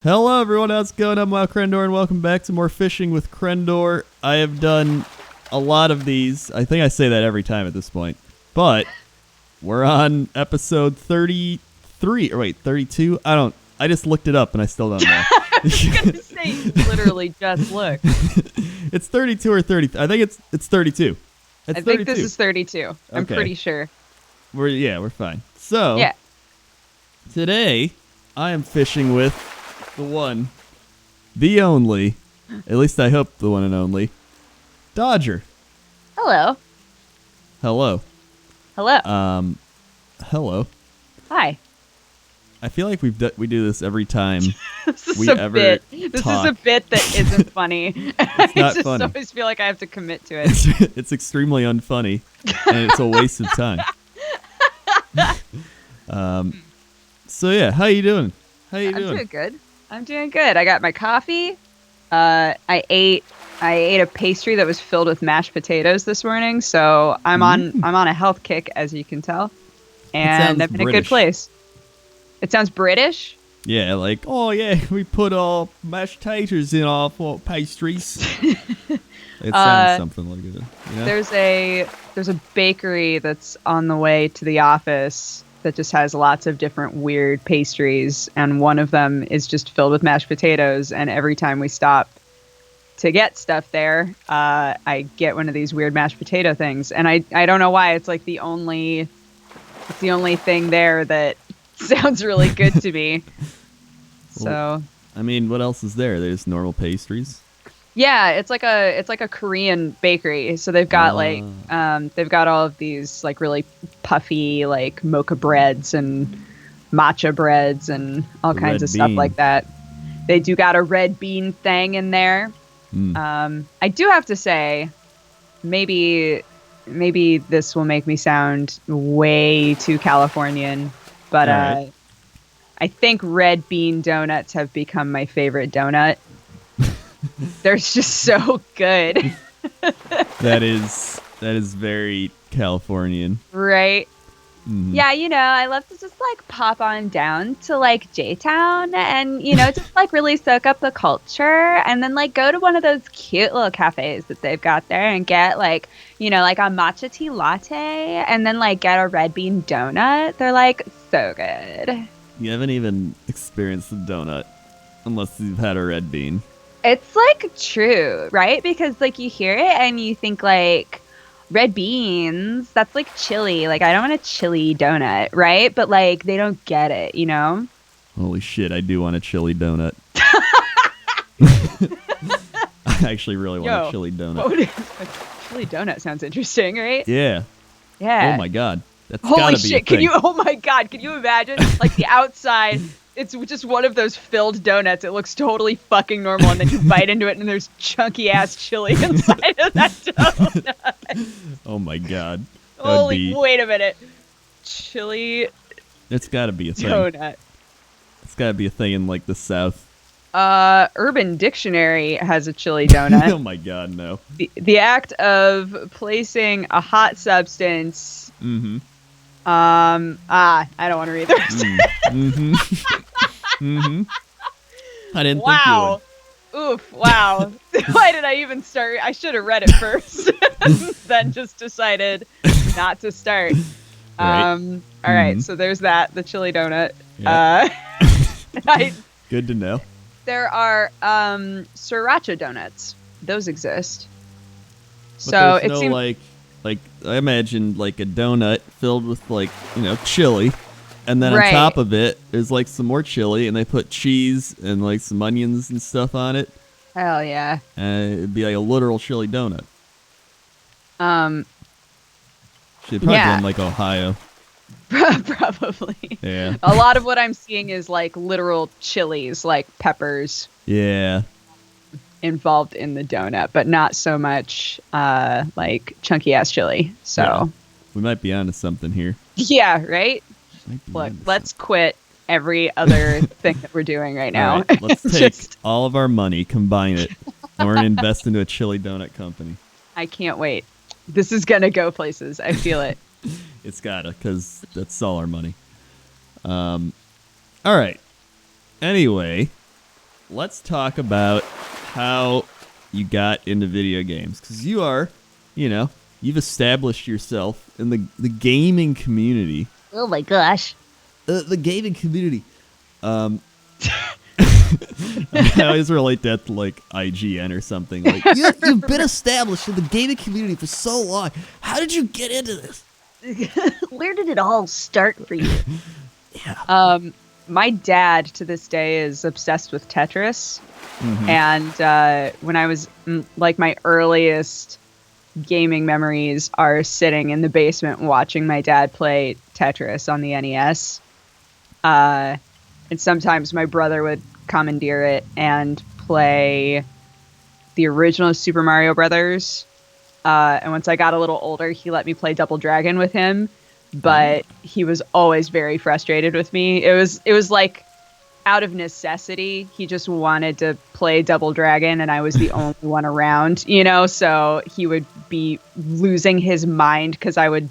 Hello everyone, how's it going? I'm WoWcrendor and welcome back to more fishing with Crendor. I have done a lot of these. I think I say that every time at this point. But we're on episode 33, or wait, 32? I just looked it up and I still don't know. I was going to say, literally just look. It's 32 or 30. I think it's 32. I think this is 32. I'm pretty sure. We're fine. So, yeah. Today I am fishing with the one, the only, at least I hope the one and only, Dodger. Hello. Hello. Hello. Hello. Hi. I feel like we do this every time This is we a ever bit. This talk. is a bit that isn't funny. It's not I funny. always feel like I have to commit to it. It's extremely unfunny, and it's a waste of time. So yeah, how you doing? I'm doing good. I'm doing good. I got my coffee. I ate a pastry that was filled with mashed potatoes this morning, so I'm on a health kick, as you can tell, and I'm in a good place. It sounds British. Yeah, like, oh yeah, we put all mashed taters in our pastries. It sounds something like it. Yeah? There's a bakery that's on the way to the office that just has lots of different weird pastries, and one of them is just filled with mashed potatoes, and every time we stop to get stuff there, I get one of these weird mashed potato things, and I don't know why. It's like the only thing there that sounds really good to me. Well, So I mean, what else is there? There's normal pastries. yeah, it's like a Korean bakery. So they've got they've got all of these like really puffy like mocha breads and matcha breads and all kinds of stuff like that. They do got a red bean thing in there. I do have to say, maybe this will make me sound way too Californian, but right. I think red bean donuts have become my favorite donut. They're just so good. That is very Californian. Right? Mm-hmm. Yeah, I love to just like pop on down to like J-Town and, just like really soak up the culture and then like go to one of those cute little cafes that they've got there and get like, like a matcha tea latte and then like get a red bean donut. They're like so good. You haven't even experienced the donut unless you've had a red bean. It's like true, right? Because like you hear it and you think like red beans, that's like chili. Like I don't want a chili donut, right? But like they don't get it, Holy shit, I do want a chili donut. I actually really want a chili donut. A chili donut sounds interesting, right? Yeah. Yeah. Oh my god. That's Holy gotta shit, be a thing. oh my god, can you imagine? Like the outside, it's just one of those filled donuts. It looks totally fucking normal, and then you bite into it, and there's chunky ass chili inside of that donut. Oh my god. Holy, wait a minute. Chili It's gotta be a thing. donut. It's gotta be a thing in like the South. Urban Dictionary has a chili donut. Oh my god, no. The act of placing a hot substance. Mm-hmm. I don't want to read the rest. Mm-hmm. Mm-hmm. I didn't think you would. Oof, wow. Why did I even start? I should have read it first. Then just decided not to start. Right. All right, so there's that, the chili donut. Yep. Good to know. There are sriracha donuts. Those exist. But So there's it no seems like I imagined like a donut filled with like, chili. And then on Right. top of it is like some more chili, and they put cheese and like some onions and stuff on it. hell yeah. And it'd be like a literal chili donut. Should probably Yeah. be in like Ohio. Probably. Yeah. A lot of what I'm seeing is like literal chilies, like peppers Yeah. involved in the donut, but not so much like chunky ass chili. So Yeah. We might be onto something here. yeah, right? Might be Look, onto let's quit every other thing that we're doing right now. All right, let's take Just- all of our money, combine it, and we're going to invest into a chili donut company. I can't wait. This is gonna go places. I feel it. It's gotta, because that's all our money. All right. Anyway, let's talk about how you got into video games. Because you are, you've established yourself in the gaming community. Oh my gosh. The gaming community. I always relate that to like IGN or something. Like you've been established in the gaming community for so long. How did you get into this? Where did it all start for you? Yeah. My dad to this day is obsessed with Tetris. Mm-hmm. And when I was like, my earliest gaming memories are sitting in the basement watching my dad play Tetris on the NES. And sometimes my brother would commandeer it and play the original Super Mario Brothers. And once I got a little older, he let me play Double Dragon with him. But he was always very frustrated with me. It was like out of necessity. He just wanted to play Double Dragon, and I was the only one around, so he would be losing his mind because I would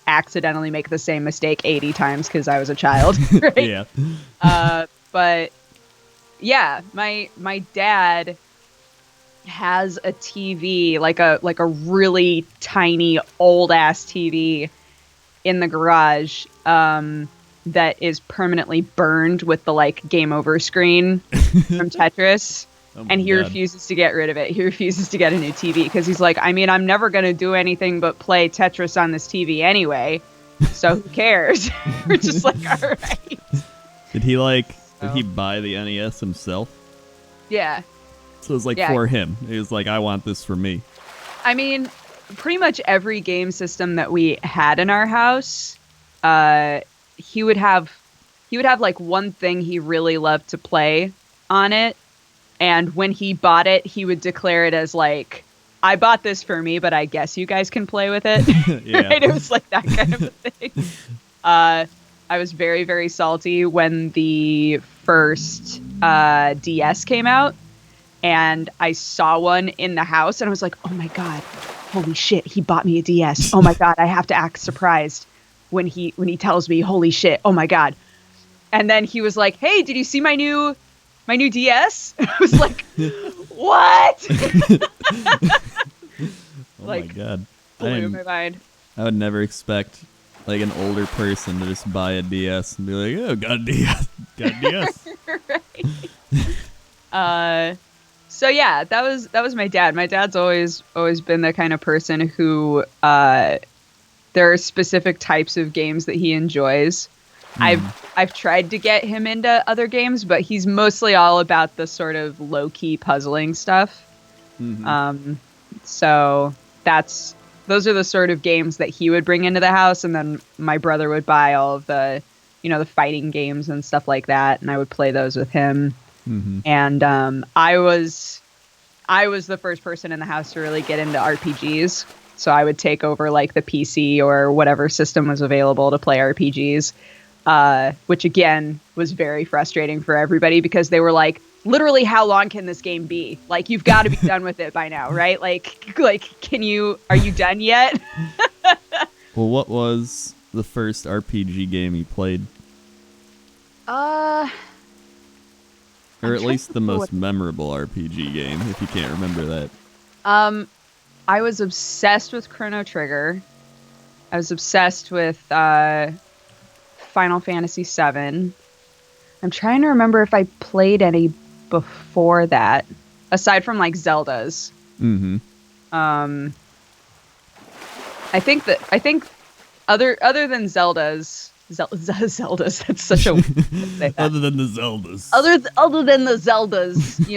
accidentally make the same mistake 80 times because I was a child. Right? Yeah. But yeah, my dad has a TV, like a really tiny old ass TV in the garage that is permanently burned with the like game over screen from Tetris. And he refuses to get rid of it. He refuses to get a new TV because he's like, I mean, I'm never going to do anything but play Tetris on this TV anyway. So who cares? We're just like, all right. Did he buy the NES himself? Yeah. So it was like for him. He was like, I want this for me. I mean, pretty much every game system that we had in our house, he would have like one thing he really loved to play on it. And when he bought it, he would declare it as like, I bought this for me, but I guess you guys can play with it. Yeah. Right? It was like that kind of a thing. I was very, very salty when the first DS came out. And I saw one in the house and I was like, oh my God, holy shit, he bought me a DS. Oh my God, I have to act surprised when he tells me, holy shit, oh my God. And then he was like, hey, did you see my new DS? I was like, what? Oh my God. Blew my mind. I would never expect like an older person to just buy a DS and be like, oh, got a DS. Got a DS. Right. So yeah, that was my dad. My dad's always been the kind of person who there are specific types of games that he enjoys. I've tried to get him into other games, but he's mostly all about the sort of low-key puzzling stuff. Mm-hmm. So those are the sort of games that he would bring into the house, and then my brother would buy all of the, the fighting games and stuff like that, and I would play those with him. Mm-hmm. And I was the first person in the house to really get into RPGs. So I would take over like the PC or whatever system was available to play RPGs, which again was very frustrating for everybody because they were like, literally, how long can this game be? Like, you've got to be done with it by now, right? Like, are you done yet? Well, what was the first RPG game you played? Or at least the most memorable RPG game, if you can't remember that. I was obsessed with Chrono Trigger. I was obsessed with Final Fantasy VII. I'm trying to remember if I played any before that, aside from like Zeldas. Mm-hmm. I think other than Zeldas. Zeldas. That's such a other than the Zeldas. Other than the Zeldas,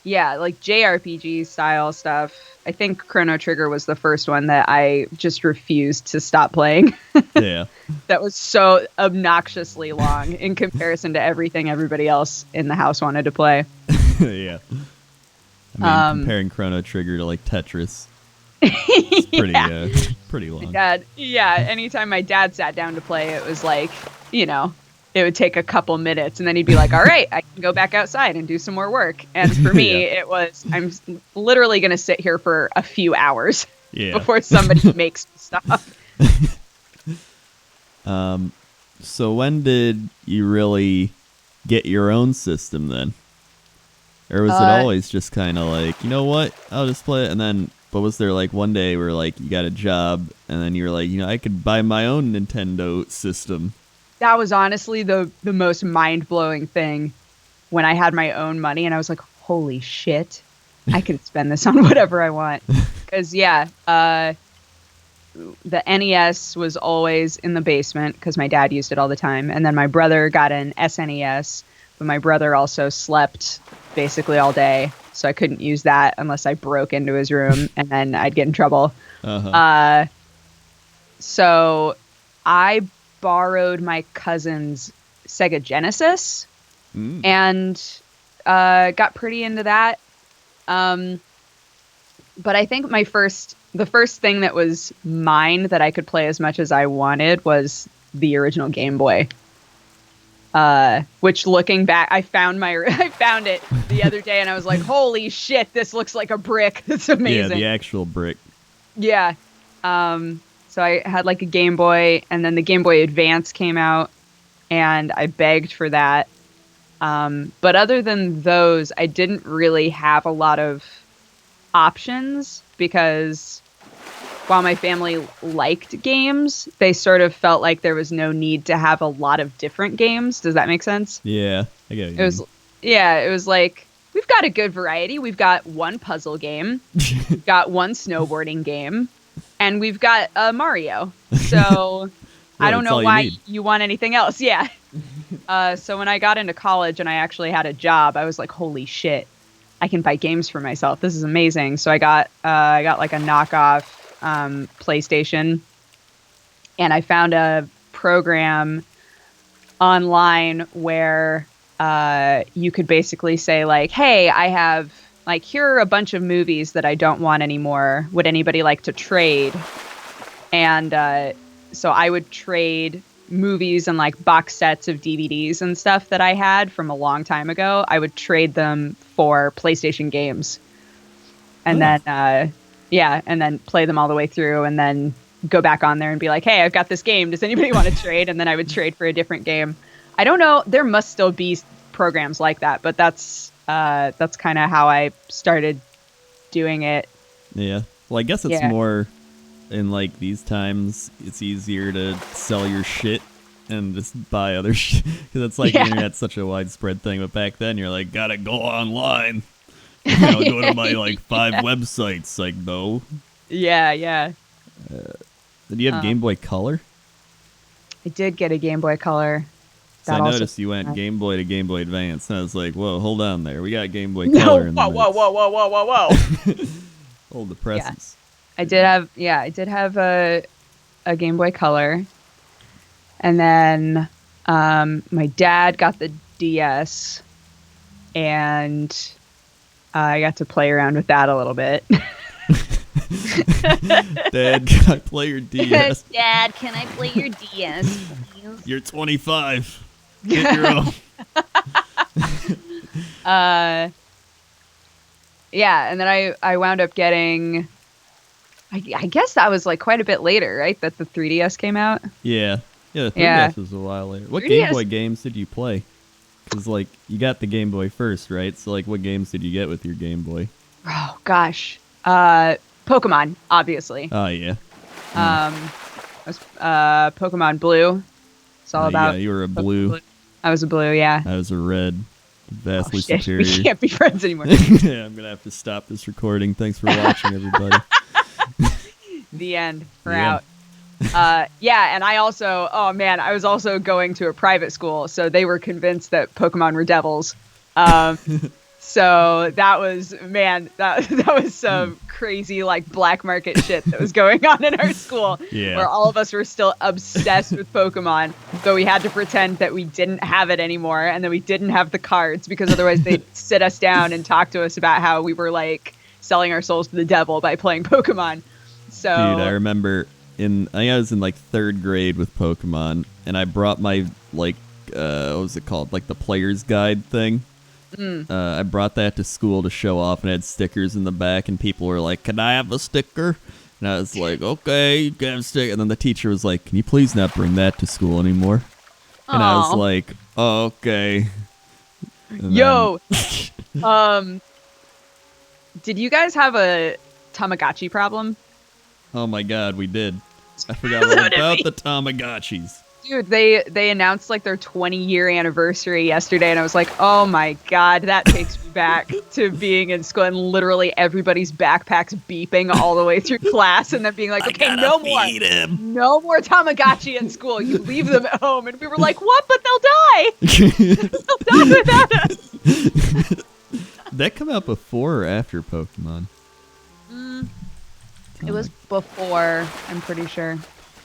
yeah, like JRPG style stuff. I think Chrono Trigger was the first one that I just refused to stop playing. Yeah. That was so obnoxiously long in comparison to everything everybody else in the house wanted to play. Yeah. I mean, comparing Chrono Trigger to like Tetris. It's pretty long. Anytime my dad sat down to play, it was like, it would take a couple minutes and then he'd be like, all right, I can go back outside and do some more work. And for me, it was, I'm literally going to sit here for a few hours before somebody makes me stop. So when did you really get your own system then? Or was it always just kind of like, you know what, I'll just play it, and then, but was there like one day where like you got a job, and then you were like, you know, I could buy my own Nintendo system? That was honestly the most mind-blowing thing when I had my own money, and I was like, holy shit, I could spend this on whatever I want. Because, the NES was always in the basement because my dad used it all the time. And then my brother got an SNES, but my brother also slept basically all day. So I couldn't use that unless I broke into his room, and then I'd get in trouble. Uh-huh. So I borrowed my cousin's Sega Genesis and got pretty into that. But I think the first thing that was mine that I could play as much as I wanted was the original Game Boy. Which, looking back, I found it the other day, and I was like, holy shit, this looks like a brick. It's amazing. Yeah, the actual brick. Yeah. So I had like a Game Boy, and then the Game Boy Advance came out, and I begged for that. But other than those, I didn't really have a lot of options, because while my family liked games, they sort of felt like there was no need to have a lot of different games. Does that make sense? Yeah, I get it. It was like, we've got a good variety. We've got one puzzle game, we've got one snowboarding game, and we've got Mario. So I don't know why you want anything else. Yeah. So when I got into college and I actually had a job, I was like, holy shit, I can buy games for myself. This is amazing. So I got like a knockoff PlayStation, and I found a program online where you could basically say like, hey, I have like, here are a bunch of movies that I don't want anymore. Would anybody like to trade? And so I would trade movies and like box sets of DVDs and stuff that I had from a long time ago. I would trade them for PlayStation games, and then and then play them all the way through, and then go back on there and be like, hey, I've got this game, does anybody want to trade? And then I would trade for a different game. I don't know, there must still be programs like that, but that's kind of how I started doing it. Yeah, well, I guess it's more in like these times, it's easier to sell your shit and just buy other shit, because it's like the internet's such a widespread thing. But back then, you're like, gotta go online, go to my like 5 websites. Like, no. Yeah. Did you have Game Boy Color? I did get a Game Boy Color. So I noticed you went Game Boy to Game Boy Advance, and I was like, whoa, hold on there. We got Game Boy Color in the mix. Whoa. Hold the presses. I did have a Game Boy Color, and then my dad got the DS, and I got to play around with that a little bit. Dad, can I play your DS? Dad, can I play your DS, please? You're 25. Get your own. And then I wound up getting, I guess that was like quite a bit later, right? That the 3DS came out. Yeah, the 3DS was a while later. What 3DS... Game Boy games did you play? Because like you got the Game Boy first, right? So like, what games did you get with your Game Boy? Oh gosh, Pokemon, obviously. Oh yeah. Pokemon Blue. It's all about. Yeah, you were a blue. I was a blue, yeah. I was a red. Vastly shit. superior. We can't be friends anymore. Yeah, I'm gonna have to stop this recording. Thanks for watching, everybody. The end. We're out. And I also, I was also going to a private school, so they were convinced that Pokemon were devils. So that was some crazy like black market shit that was going on in our school, where all of us were still obsessed with Pokemon, but we had to pretend that we didn't have it anymore, and that we didn't have the cards, because otherwise they'd sit us down and talk to us about how we were like selling our souls to the devil by playing Pokemon. So, dude, I remember I think I was in like 3rd grade with Pokemon, and I brought my like what was it called, like the player's guide thing. I brought that to school to show off, and it had stickers in the back, and people were like, can I have a sticker? And I was like, okay, you can have a sticker. And then the teacher was like, can you please not bring that to school anymore? And I was like, oh, okay. And Yo, did you guys have a Tamagotchi problem? oh my god, we did. I forgot all So did about we. the Tamagotchis. Dude, they announced like their 20-year anniversary yesterday, and I was like, oh my god, that takes me back to being in school and literally everybody's backpacks beeping all the way through class, and then being like, okay, no more, Him. no more Tamagotchi in school. You leave them at home, and we were like, what? But they'll die. They'll die without us. That come out before or after Pokemon? It was before, I'm pretty sure.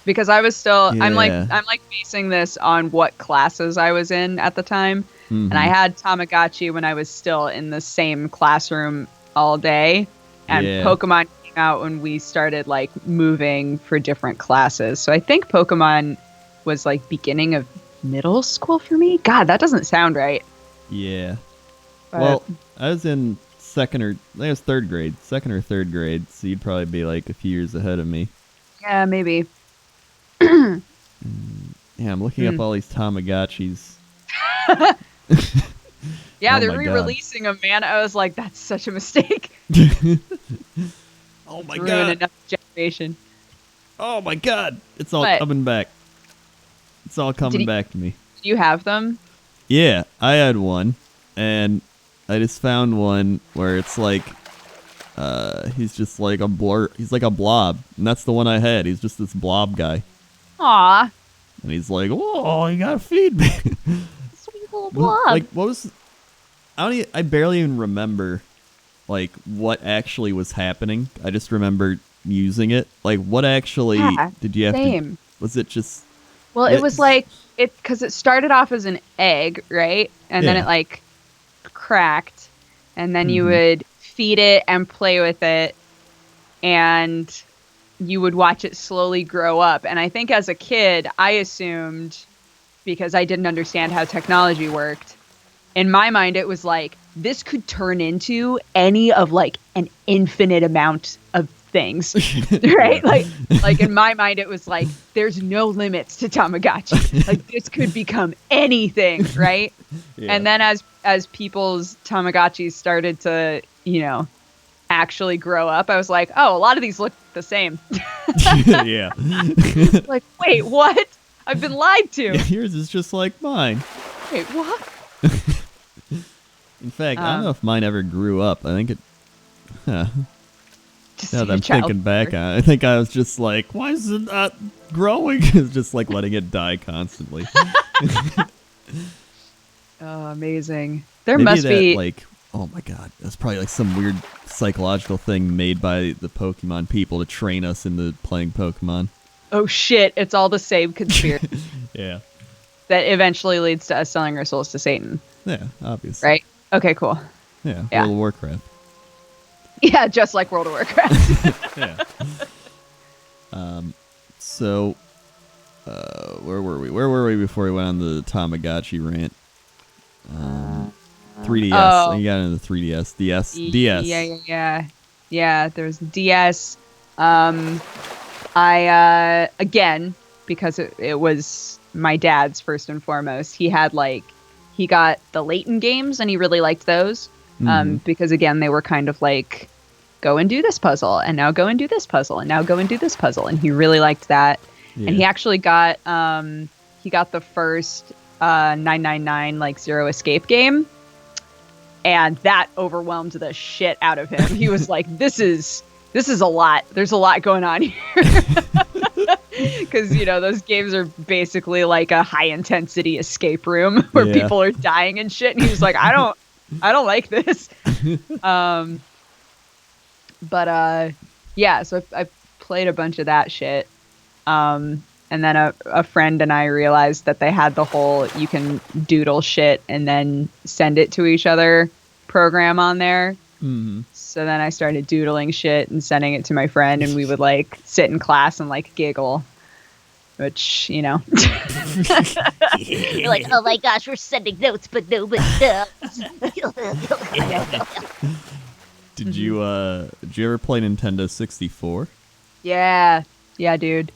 Because I was still I'm Yeah. like basing this on what classes I was in at the time. Mhm. And I had Tamagotchi when I was still in the same classroom all day. And Yeah. Pokemon came out when we started like moving for different classes. So I think Pokemon was like beginning of middle school for me. God, that doesn't sound right. Yeah. But Well, I was in I think it was third grade, second or third grade, so you'd probably be like a few years ahead of me. yeah, maybe. Yeah, I'm looking up all these Tamagotchis. Yeah, Oh they're my God. re-releasing them, man. I was like, that's such a mistake. Oh my Ruin god! another generation. Oh my god! It's all What? coming back. It's all coming you- back to me. Do you have them? Yeah, I had one, and I just found one where it's like, he's just like a blur. He's like a blob, and that's the one I had. He's just this blob guy, Aw, and he's like, "Whoa, you gotta feed me." Sweet little blob. Like, what was? I barely even remember, like, what actually was happening. I just remember using it. Like, what actually Yeah, did you have same. to? Was it just? Well, Yeah. it was like because it started off as an egg, right? And then Yeah. it like cracked, and then you Mhm. would feed it and play with it, and you would watch it slowly grow up. And I think as a kid, I assumed, because I didn't understand how technology worked, in my mind it was like this could turn into any of like an infinite amount of things. Right? Like in my mind it was like there's no limits to Tamagotchi. Like this could become anything, right? Yeah. And then as people's Tamagotchis started to, actually grow up, I was like, oh, a lot of these look the same. Yeah. Like, wait, what? I've been lied to. Yours is just like mine. Wait, what? In fact, I don't know if mine ever grew up. I think it. Huh. Just Now see that a I'm child thinking back here. on it, I think I was just like, why is it not growing? It's just like letting it die constantly. Oh, amazing. There Maybe must that, be like, oh my god, that's probably like some weird psychological thing made by the Pokemon people to train us into playing Pokemon. oh shit, it's all the same conspiracy Yeah. that eventually leads to us selling our souls to Satan, Yeah, obviously. right? Okay, cool. Yeah, Yeah. World of Warcraft. Yeah, just like World of Warcraft. Yeah. So, where were we? Where were we before we went on the Tamagotchi rant? 3DS. Oh. You got into the 3DS. DS. Yeah, there's DS. I again, because it was my dad's first and foremost, he got the Layton games and he really liked those. Because again, they were kind of like, go and do this puzzle, and now go and do this puzzle, and now go and do this puzzle, and he really liked that. Yeah. And he actually got the first 999 like Zero Escape game, and that overwhelmed the shit out of him. He was like, this is a lot. There's a lot going on here. Because those games are basically like a high intensity escape room where Yeah. people are dying and shit, and he was like, I don't like this. Yeah, so I played a bunch of that shit. And then a friend and I realized that they had the whole you can doodle shit and then send it to each other program on there. Mm-hmm. So then I started doodling shit and sending it to my friend, and we would like sit in class and like giggle, which, You're like, oh my gosh, we're sending notes, but nobody knows. Did you ever play Nintendo 64? yeah, dude. Did you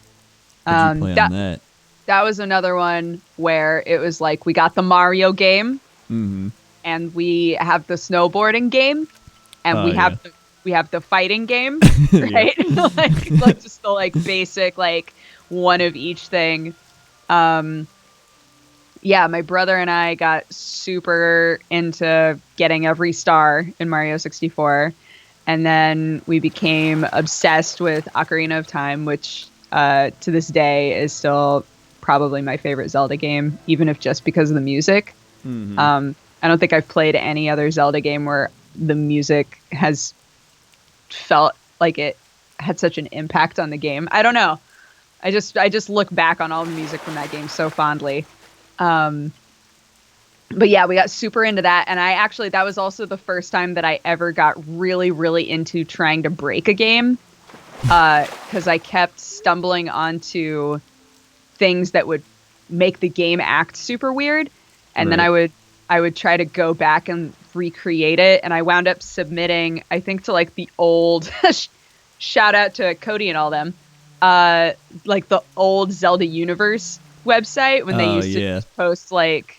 play on that? That was another one where it was like we got the Mario game, Mm-hmm. and we have the snowboarding game, and we have the fighting game, right? like just the like basic like one of each thing. Yeah, my brother and I got super into getting every star in Mario 64. And then we became obsessed with Ocarina of Time, which to this day is still probably my favorite Zelda game, even if just because of the music. Mm-hmm. I don't think I've played any other Zelda game where the music has felt like it had such an impact on the game. I don't know. I just look back on all the music from that game so fondly. But yeah, we got super into that. And that was also the first time that I ever got really, really into trying to break a game. Because I kept stumbling onto things that would make the game act super weird. And then I would try to go back and recreate it. And I wound up submitting, I think, to like the old, shout out to Cody and all them, like the old Zelda Universe website when they used to just post like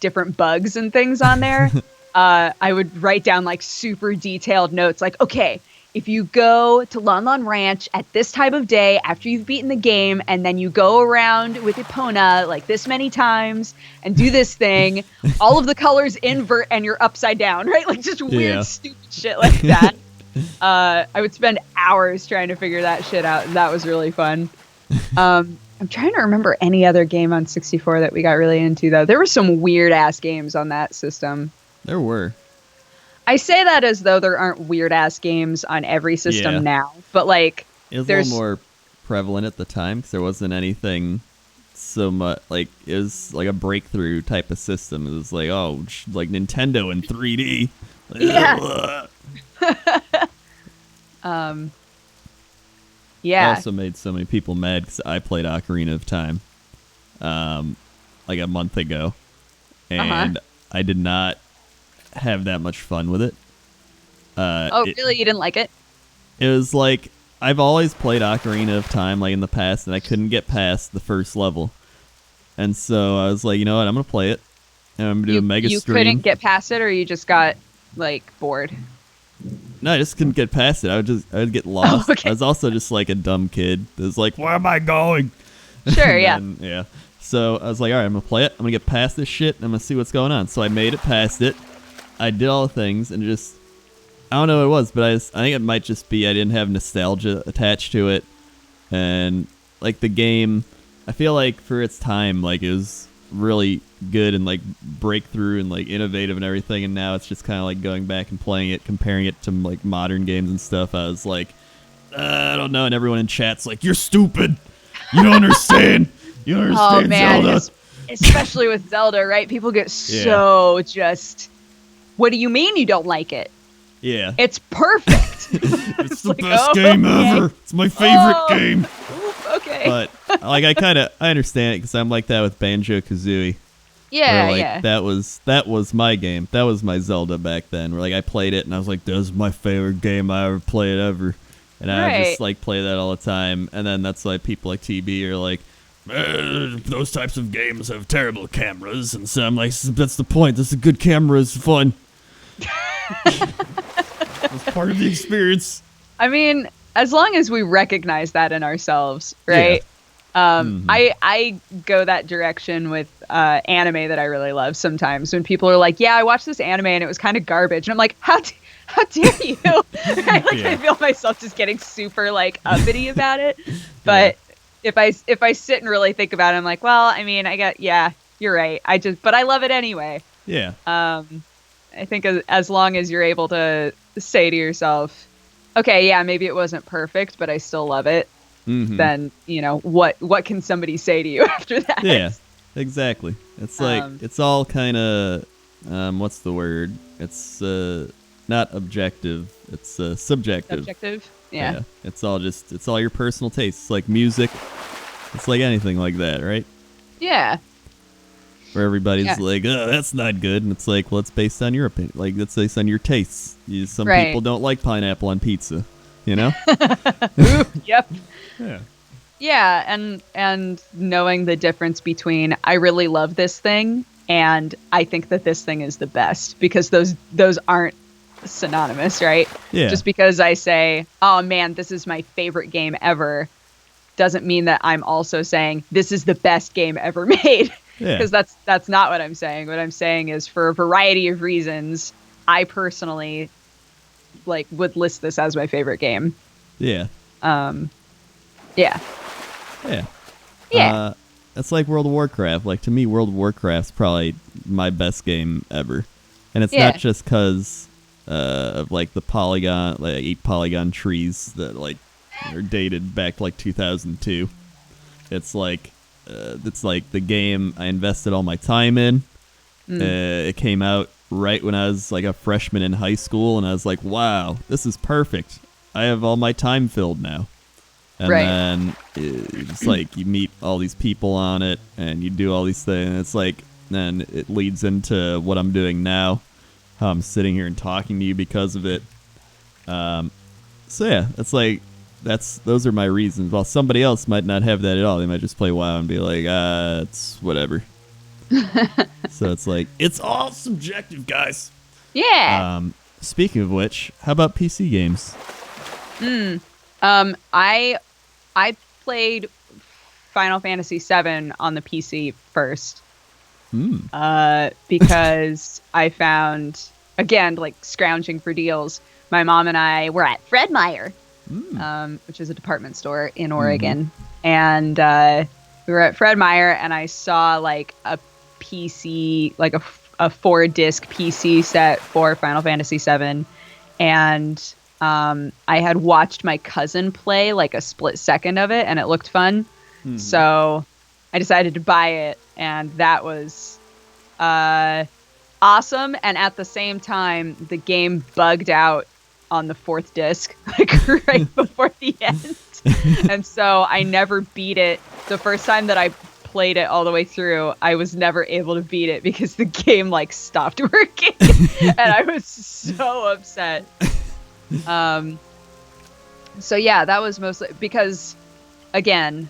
different bugs and things on there. I would write down like super detailed notes like, okay, if you go to Lon Lon Ranch at this time of day after you've beaten the game and then you go around with Epona like this many times and do this thing, all of the colors invert and you're upside down, right? Like just weird, stupid shit like that. I would spend hours trying to figure that shit out, and that was really fun. I'm trying to remember any other game on 64 that we got really into, though. There were some weird-ass games on that system. There were. I say that as though there aren't weird-ass games on every system now, but, like, it was a little more prevalent at the time, because there wasn't anything so much, like, it was, like, a breakthrough type of system. It was like, oh, like, Nintendo in 3D. Yeah. Yeah. I also made so many people mad because I played Ocarina of Time like a month ago, and I did not have that much fun with it. Really? You didn't like it? It was like, I've always played Ocarina of Time like in the past, and I couldn't get past the first level. And so I was like, you know what, I'm going to play it, and I'm going to do a mega stream. You couldn't get past it, or you just got, like, bored? No, I just couldn't get past it. I would get lost. Oh, okay. I was also just like a dumb kid. It was like, where am I going? Sure, yeah. Yeah. So I was like, all right, I'm going to play it. I'm going to get past this shit, and I'm going to see what's going on. So I made it past it. I did all the things, and just, I don't know what it was, but I think it might just be I didn't have nostalgia attached to it. And, like, the game, I feel like for its time, like, it was really good and like breakthrough and like innovative and everything, and now it's just kind of like going back and playing it, comparing it to like modern games and stuff. I was like, I don't know, and everyone in chat's like, you're stupid, you don't understand, you don't understand. Oh man, Zelda. Especially with Zelda, right? People get so just, what do you mean you don't like it? Yeah, it's perfect. It's the best game ever. It's my favorite game. Okay. But like I understand it, because I'm like that with Banjo-Kazooie. Yeah, like, yeah. That was my game. That was my Zelda back then. Where like I played it and I was like, "This is my favorite game I ever played ever," and I just like play that all the time. And then that's why people like TB are like, "Those types of games have terrible cameras," and so I'm like, "That's the point. This is a good camera. It's fun." It's part of the experience. I mean, as long as we recognize that in ourselves, right? Yeah. I go that direction with anime that I really love sometimes, when people are like, yeah, I watched this anime and it was kind of garbage. And I'm like, how dare you? Right? Like, I feel myself just getting super like uppity about it. But if I sit and really think about it, I'm like, well, I mean, you're right. But I love it anyway. Yeah. I think as long as you're able to say to yourself, okay, yeah, maybe it wasn't perfect, but I still love it. Mm-hmm. Then, you know, what can somebody say to you after that? Yeah, exactly. It's like, it's all kind of, what's the word? It's not objective. It's subjective. Subjective? Yeah. It's all your personal tastes. It's like music. It's like anything like that, right? Yeah. Where everybody's like, oh, that's not good. And it's like, well, it's based on your opinion. Like, it's based on your tastes. Some people don't like pineapple on pizza, you know? Yep. Yeah. Yeah, and knowing the difference between I really love this thing and I think that this thing is the best because those aren't synonymous, right? Yeah. Just because I say, oh man, this is my favorite game ever, doesn't mean that I'm also saying this is the best game ever made. Yeah. Because that's not what I'm saying. What I'm saying is, for a variety of reasons, I personally would list this as my favorite game. Yeah. Yeah. Yeah. Yeah. That's like World of Warcraft. Like, to me, World of Warcraft's probably my best game ever. And it's not just because of, like, the polygon, like, 8 polygon trees that, like, are dated back to, like, 2002. It's like the game I invested all my time in. It came out right when I was, like, a freshman in high school, and I was like, wow, this is perfect. I have all my time filled now. And then it's like you meet all these people on it and you do all these things. And it's like, then it leads into what I'm doing now, how I'm sitting here and talking to you because of it. So yeah, it's like, those are my reasons. While somebody else might not have that at all. They might just play WoW and be like, it's whatever. So it's like, it's all subjective, guys. Yeah. Speaking of which, how about PC games? I played Final Fantasy VII on the PC first. Because I found, again, like, scrounging for deals, my mom and I were at Fred Meyer, which is a department store in Oregon. And we were at Fred Meyer, and I saw, like, a PC, like a 4-disc PC set for Final Fantasy VII. And I had watched my cousin play, like, a split second of it, and it looked fun. So I decided to buy it, and that was awesome. And at the same time, the game bugged out on the 4th disc, like, right before the end. And so I never beat it. The first time that I played it all the way through, I was never able to beat it because the game, like, stopped working. And I was so upset. So yeah, that was mostly because, again,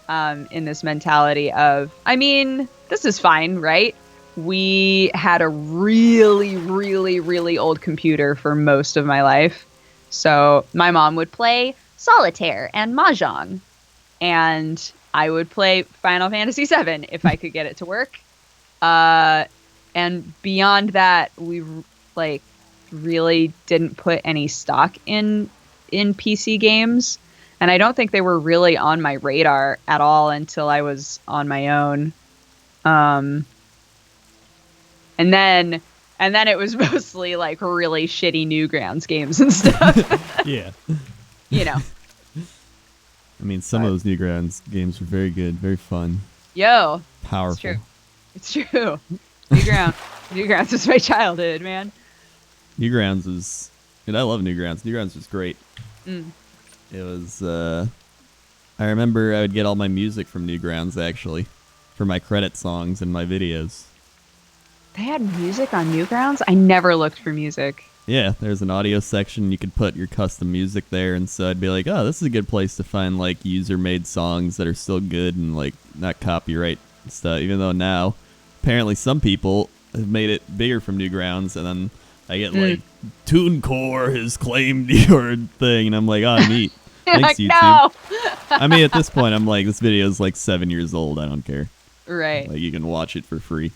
in this mentality of, I mean, this is fine, right? We had a really, really, really old computer for most of my life. So my mom would play Solitaire and Mahjong, and I would play Final Fantasy VII if I could get it to work. And beyond that, we, like, really didn't put any stock in PC games, and I don't think they were really on my radar at all until I was on my own. And then it was mostly, like, really shitty Newgrounds games and stuff. Yeah. You know. I mean, some of those Newgrounds games were very good, very fun. Yo. Powerful. It's true. Newgrounds was my childhood, man. Newgrounds was, and I love Newgrounds. Newgrounds was great. Mm. It was, I remember I would get all my music from Newgrounds, actually, for my credit songs and my videos. They had music on Newgrounds? I never looked for music. Yeah, there's an audio section. You could put your custom music there, and so I'd be like, oh, this is a good place to find, like, user-made songs that are still good and, like, not copyright stuff, even though now, apparently some people have made it bigger from Newgrounds, and then I get, like, TuneCore has claimed your thing, and I'm like, oh, neat. Thanks, YouTube. No! I mean, at this point, I'm like, this video is, like, 7 years old. I don't care. Right. Like, you can watch it for free.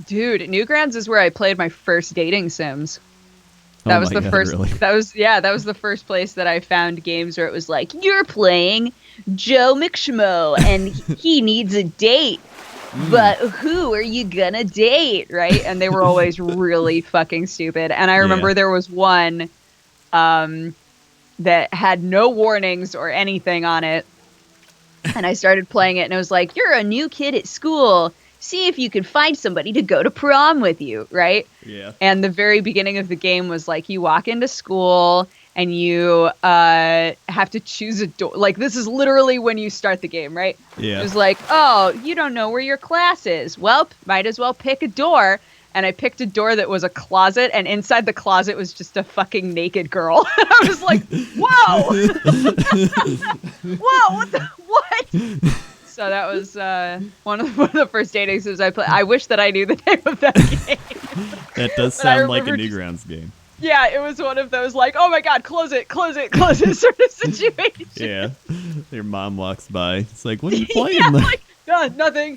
Dude, Newgrounds is where I played my first dating sims. That was the first. Really? That was the first place that I found games where it was like, you're playing Joe McSchmo and he needs a date, but who are you gonna date, right? And they were always really fucking stupid. And I remember there was one that had no warnings or anything on it, and I started playing it, and it was like, you're a new kid at school. See if you can find somebody to go to prom with you, right? Yeah. And the very beginning of the game was like, you walk into school and you have to choose a door. Like, this is literally when you start the game, right? Yeah. It was like, oh, you don't know where your class is. Well, might as well pick a door. And I picked a door that was a closet, and inside the closet was just a fucking naked girl. I was like, whoa! Whoa, what? So that was one of the first dating sims I played. I wish that I knew the name of that game. That does sound like a Newgrounds game. Yeah, it was one of those like, oh my god, close it sort of situation. Yeah. Your mom walks by. It's like, what are you playing? Yeah, like, no, nothing.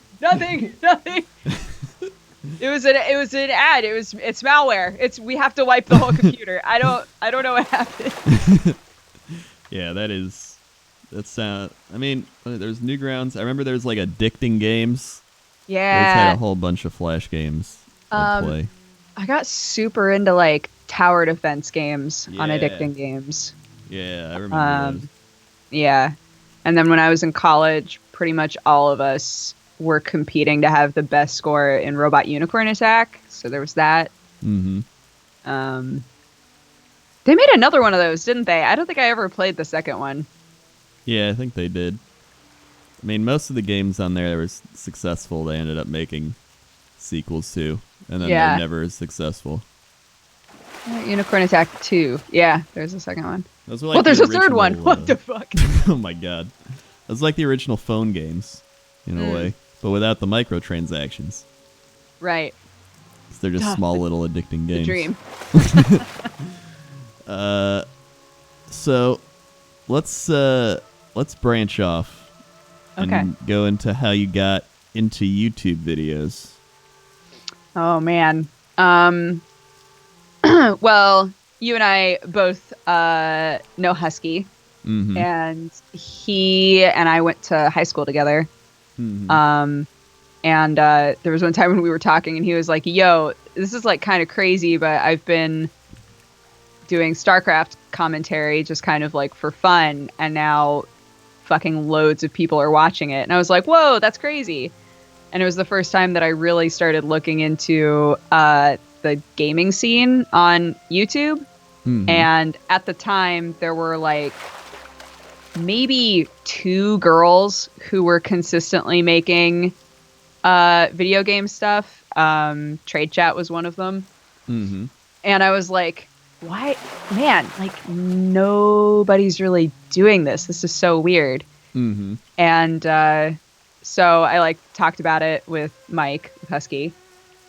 It was an ad. It's malware. We have to wipe the whole computer. I don't know what happened. Yeah, I mean, there's Newgrounds. I remember there's like addicting games. Yeah. There's had a whole bunch of Flash games I'd play. I got super into like tower defense games on Yeah. addicting games. Yeah, I remember those. Yeah. And then when I was in college, pretty much all of us were competing to have the best score in Robot Unicorn Attack. So there was that. Mm-hmm. They made another one of those, didn't they? I don't think I ever played the second one. Yeah, I think they did. I mean, most of the games on there that were successful, they ended up making sequels to, and then they're never as successful. Unicorn Attack 2. Yeah, there's a second one. Those were like there's a third one. What the fuck? Oh my god. Those like the original phone games, in a way, but without the microtransactions. Right. 'Cause they're just small little addicting games. The dream. So let's branch off and go into how you got into YouTube videos. Oh man. Well, you and I both know Husky, and he and I went to high school together. And there was one time when we were talking, and he was like, "Yo, this is like kind of crazy, but I've been doing StarCraft commentary just kind of like for fun, and now fucking loads of people are watching it." And I was like, "Whoa, that's crazy." And it was the first time that I really started looking into the gaming scene on YouTube. And at the time, there were like maybe 2 girls who were consistently making video game stuff. Trade Chat was one of them. And I was like, why, man, like nobody's really doing this. This is so weird. And so I like talked about it with Mike Husky,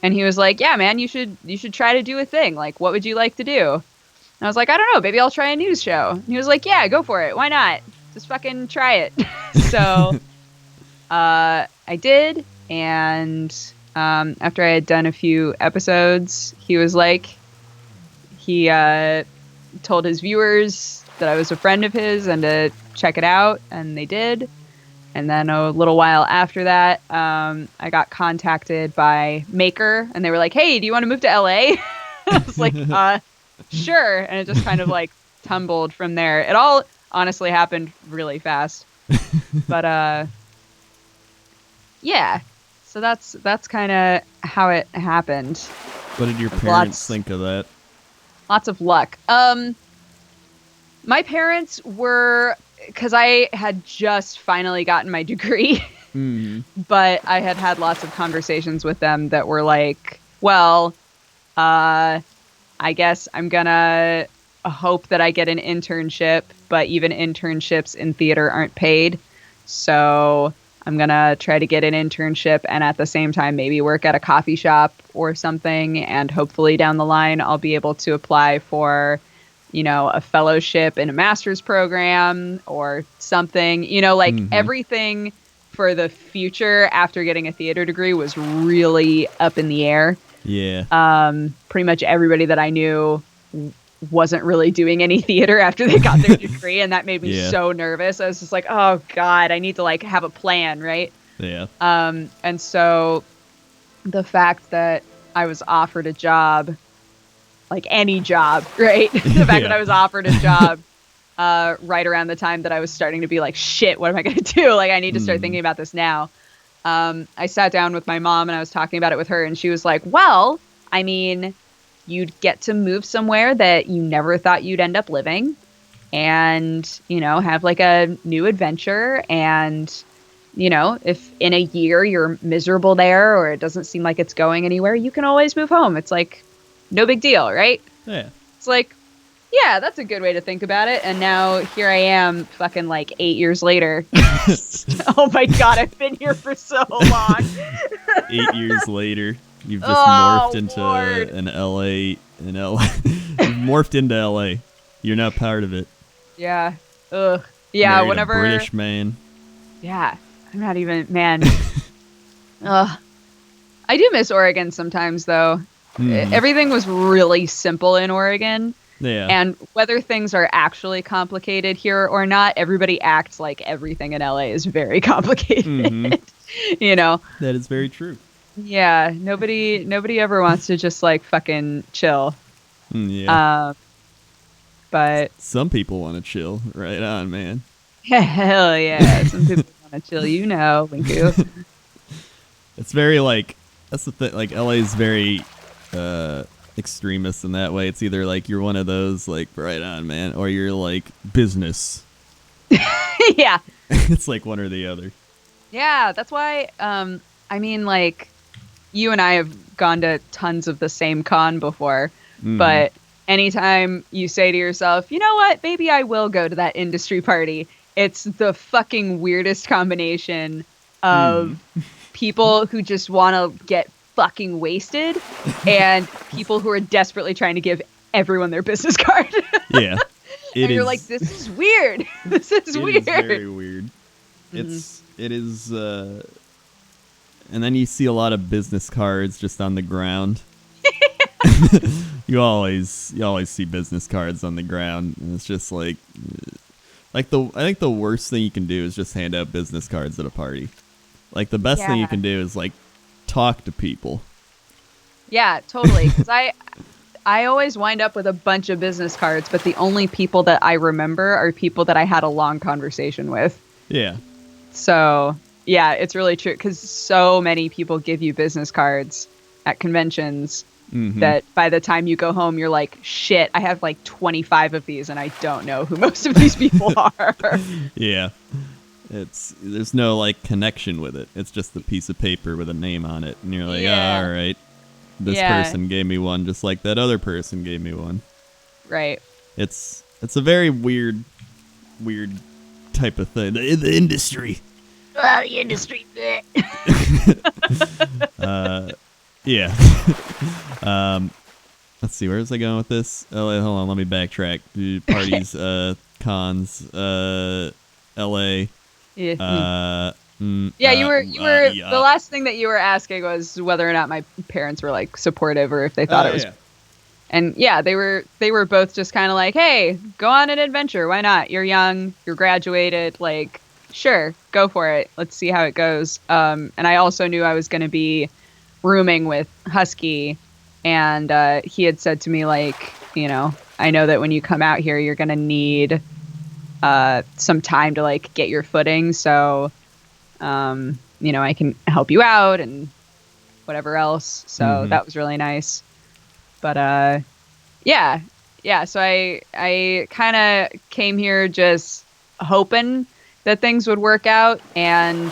and he was like, yeah, man, you should try to do a thing. Like, what would you like to do? And I was like, I don't know, maybe I'll try a news show. And he was like, yeah, go for it. Why not? Just fucking try it. So I did. And after I had done a few episodes, he was like, he told his viewers that I was a friend of his and to check it out. And they did. And then a little while after that, I got contacted by Maker, and they were like, hey, do you want to move to LA? I was like, sure. And it just kind of like tumbled from there. It all honestly happened really fast. But yeah. So that's kind of how it happened. What did your parents think of that? Lots of luck. My parents were, because I had just finally gotten my degree, but I had lots of conversations with them that were like, well, I guess I'm gonna hope that I get an internship, but even internships in theater aren't paid. So I'm gonna try to get an internship and at the same time maybe work at a coffee shop or something. And hopefully down the line, I'll be able to apply for, you know, a fellowship in a master's program or something, you know, like everything for the future after getting a theater degree was really up in the air. Yeah. Pretty much everybody that I knew wasn't really doing any theater after they got their degree. And that made me so nervous. I was just like, oh God, I need to like have a plan. Right. Yeah. And so the fact that I was offered a job, like any job, right? The fact that I was offered a job right around the time that I was starting to be like, shit, what am I going to do? Like, I need to start thinking about this now. I sat down with my mom and I was talking about it with her, and she was like, well, I mean, you'd get to move somewhere that you never thought you'd end up living and, you know, have like a new adventure. And, you know, if in a year you're miserable there or it doesn't seem like it's going anywhere, you can always move home. It's like, no big deal, right? Yeah. It's like, Yeah, that's a good way to think about it. And now here I am, fucking like 8 years later. Oh my god, I've been here for so long. 8 years later, you've just Oh, morphed into Lord. an LA. You've morphed into LA. You're not part of it. Yeah. Ugh. Yeah, Married whenever. a British man. Yeah, I'm not even. Man. Ugh. I do miss Oregon sometimes, though. Mhm. Everything was really simple in Oregon. Yeah. And whether things are actually complicated here or not, everybody acts like everything in LA is very complicated. Mhm. You know? That is very true. Yeah, nobody ever wants to just like fucking chill. Yeah. But Some people want to chill. Right on, man. hell yeah, some people want to chill. You know, Winku. It's very like that's the thing. Like LA is very extremist in that way. It's either like you're one of those like right on, man, or you're like business. Yeah. It's like one or the other. Yeah, that's why. I mean, like, you and I have gone to tons of the same con before, but anytime you say to yourself, you know what, maybe I will go to that industry party, it's the fucking weirdest combination of people who just want to get fucking wasted and people who are desperately trying to give everyone their business card. Yeah. And you're like, this is weird. This is weird. It is very weird. It is and then you see a lot of business cards just on the ground. You always see business cards on the ground, and it's just like I think the worst thing you can do is just hand out business cards at a party. Like the best thing you can do is like talk to people. Yeah, totally. Because I always wind up with a bunch of business cards, but the only people that I remember are people that I had a long conversation with. Yeah. So, yeah, it's really true. Because so many people give you business cards at conventions that by the time you go home, you're like, shit, I have like 25 of these and I don't know who most of these people are. Yeah. There's no like connection with it. It's just a piece of paper with a name on it. And you're like, all right. This person gave me one just like that other person gave me one. Right. It's a very weird type of thing. The industry. The industry bit. Yeah. Let's see, where was I going with this? Oh, wait, hold on, let me backtrack. Parties, cons, LA. Yeah. You were the last thing that you were asking was whether or not my parents were like supportive or if they thought it was. Yeah. And yeah, they were both just kind of like, hey, go on an adventure. Why not? You're young, you're graduated, like, sure, go for it. Let's see how it goes. And I also knew I was going to be rooming with Husky, and he had said to me, like, you know, I know that when you come out here, you're going to need some time to like get your footing. So, you know, I can help you out and whatever else. So that was really nice. But yeah. So I kind of came here just hoping that things would work out. And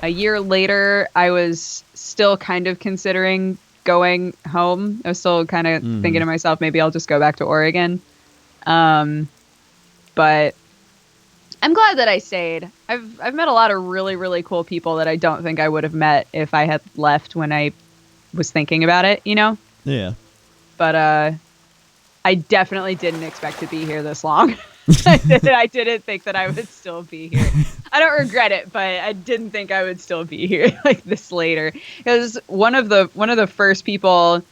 a year later, I was still kind of considering going home. I was still kind of thinking to myself, maybe I'll just go back to Oregon. But I'm glad that I stayed. I've met a lot of really, really cool people that I don't think I would have met if I had left when I was thinking about it, you know? Yeah. But I definitely didn't expect to be here this long. I didn't think that I would still be here. I don't regret it, but I didn't think I would still be here like this later. Because one of the first people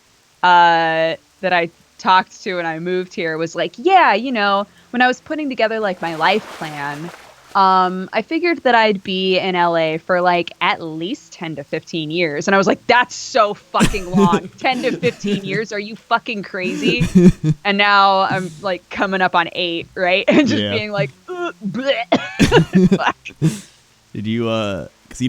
that I talked to when I moved here was like, yeah, you know, when I was putting together like my life plan, I figured that I'd be in LA for like at least 10 to 15 years. And I was like, that's so fucking long. 10 to 15 years? Are you fucking crazy? And now I'm like coming up on 8, right? And just being like, Did you, cause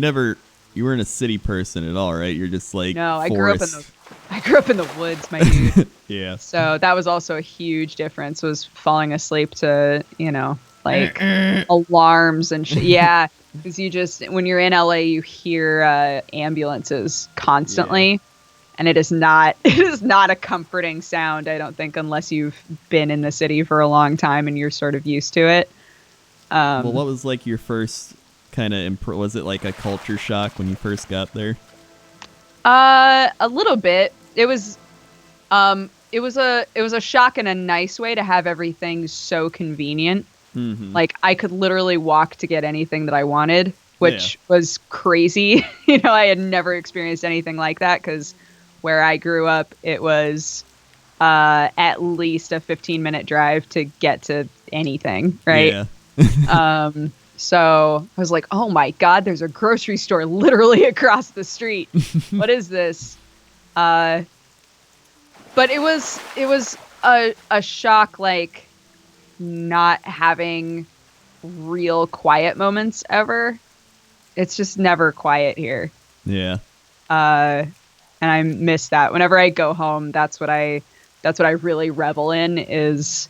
you weren't a city person at all, right? You're just like, no, forest. I grew up in the woods, my dude. Yeah. So that was also a huge difference, was falling asleep to, you know, like alarms and shit. Yeah. Because when you're in LA, you hear ambulances constantly. and it is not it is not a comforting sound, I don't think, unless you've been in the city for a long time and you're sort of used to it. Well, what was like your first kind of was it like a culture shock when you first got there? A little bit. It was a shock in a nice way to have everything so convenient. Mm-hmm. Like, I could literally walk to get anything that I wanted, which was crazy. I had never experienced anything like that, because where I grew up, it was at least a 15-minute drive to get to anything, right? Yeah. So I was like, oh my God, there's a grocery store literally across the street. What is this? But it was a shock, like, not having real quiet moments ever. It's just never quiet here. Yeah. And I miss that. Whenever I go home, that's what I really revel in, is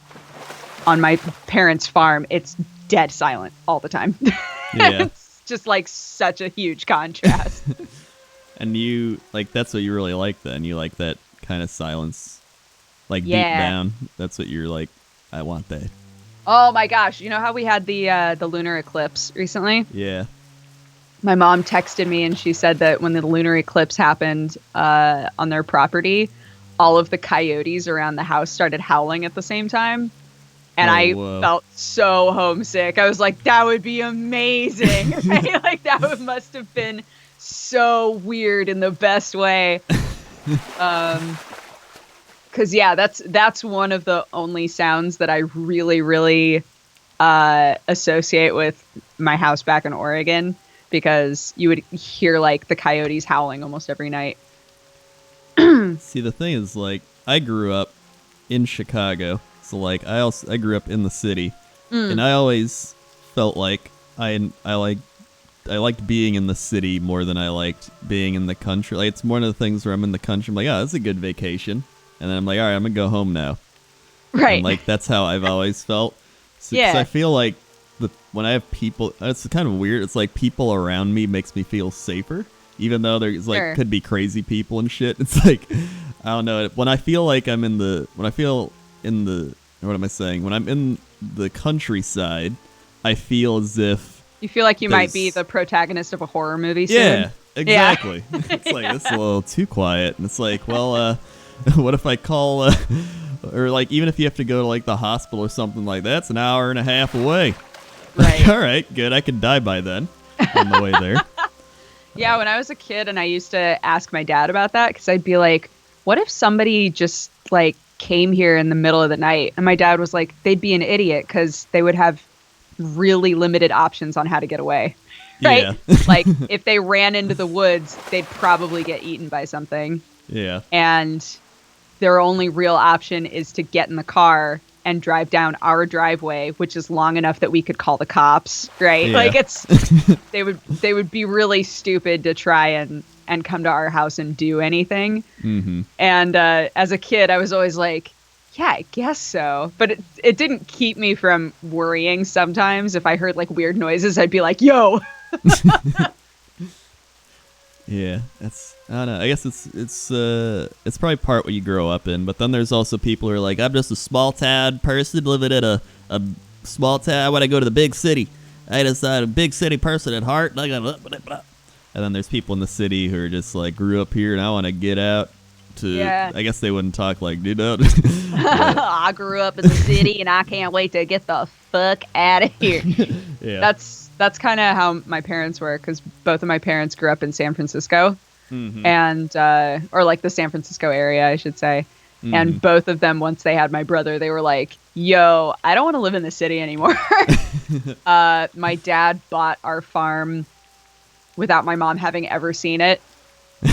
on my parents' farm. It's dead silent all the time. Yeah. It's just like such a huge contrast. And you like, that's what you really like then. You like that kind of silence, like deep down. That's what you're like, I want that. Oh my gosh. You know how we had the lunar eclipse recently? Yeah. My mom texted me and she said that when the lunar eclipse happened on their property, all of the coyotes around the house started howling at the same time. And I felt so homesick. I was like, that would be amazing. Right? Like, that must have been so weird in the best way. Because, yeah, that's one of the only sounds that I really, really associate with my house back in Oregon, because you would hear, like, the coyotes howling almost every night. See, the thing is, like, I grew up in Chicago. So, like, I grew up in the city, and I always felt like I liked being in the city more than I liked being in the country. Like, it's one of the things where I'm in the country, I'm like, oh, that's a good vacation, and then I'm like, all right, I'm gonna go home now. Right. And, like, that's how I've always felt. So, Yeah. 'cause I feel like when I have people, it's kind of weird. It's like people around me makes me feel safer, even though there's like could be crazy people and shit. It's like, I don't know. When I feel like I'm in the what am I saying? When I'm in the countryside, I feel as if you feel like you might be the protagonist of a horror movie soon. Yeah, exactly. Yeah. It's like, it's a little too quiet. And it's like, well, what if I call, or like, even if you have to go to like the hospital or something like that, it's an hour and a half away. Right. All right, good. I could die by then on the way there. Yeah, when I was a kid and I used to ask my dad about that, because I'd be like, what if somebody just like came here in the middle of the night? And my dad was like, they'd be an idiot, because they would have really limited options on how to get away. Right? Yeah. Like, if they ran into the woods, they'd probably get eaten by something. Yeah. And their only real option is to get in the car and drive down our driveway, which is long enough that we could call the cops, right? Yeah. Like, it's they would be really stupid to try and come to our house and do anything. Mm-hmm. And as a kid, I was always like, yeah, I guess so. But it didn't keep me from worrying. Sometimes if I heard like weird noises, I'd be like, yo. Yeah, I don't know. I guess it's probably part what you grow up in, but then there's also people who are like, I'm just a small town person living in a small town. I want to go to the big city. I'm a big city person at heart. And then there's people in the city who are just like, grew up here and I want to get out to. Yeah. I guess they wouldn't talk like, dude. I grew up in the city and I can't wait to get the fuck out of here. Yeah. That's kind of how my parents were, because both of my parents grew up in San Francisco, and or like the San Francisco area, I should say. Mm-hmm. And both of them, once they had my brother, they were like, yo, I don't want to live in the city anymore. My dad bought our farm without my mom having ever seen it.